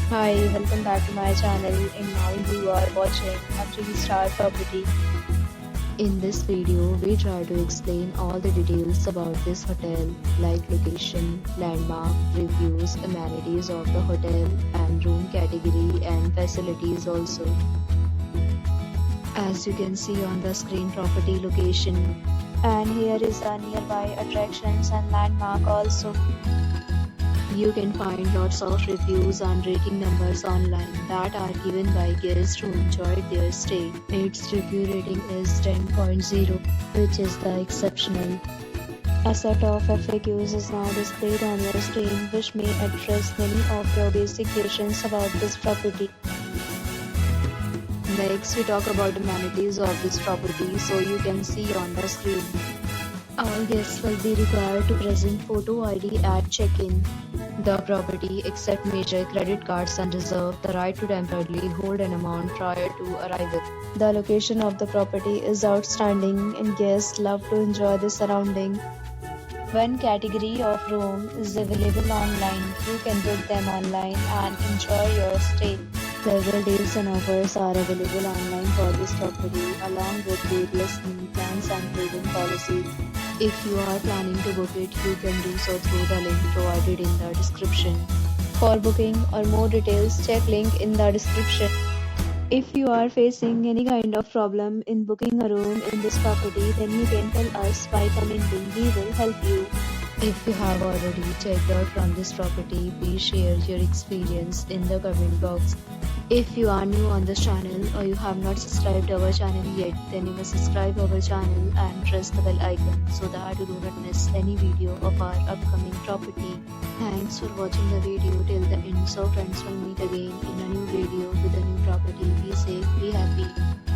Hi, welcome back to my channel and now you are watching a 3-star property. In this video, we try to explain all the details about this hotel, like location, landmark, reviews, amenities of the hotel, and room category and facilities also. As you can see on the screen, property location. And here is the nearby attractions and landmark also. You can find lots of reviews and rating numbers online that are given by guests who enjoyed their stay. Its review rating is 10.0, which is the exceptional. A set of FAQs is now displayed on your screen which may address many of your basic questions about this property. Next, we talk about amenities of this property, so you can see on the screen. All guests will be required to present photo ID at check-in. The property accepts major credit cards and reserves the right to temporarily hold an amount prior to arrival. The location of the property is outstanding and guests love to enjoy the surrounding. One category of room is available online. You can book them online and enjoy your stay. Several deals and offers are available online for this property, along with various meal plans and trading policies. If you are planning to book it, you can do so through the link provided in the description. For booking or more details, check link in the description. If you are facing any kind of problem in booking a room in this property, then you can tell us by commenting. We will help you. If you have already checked out from this property, please share your experience in the comment box. If you are new on this channel or you have not subscribed our channel yet, then you must subscribe our channel and press the bell icon so that you do not miss any video of our upcoming property. Thanks for watching the video till the end. So friends, will meet again in a new video with a new property. Be safe, be happy.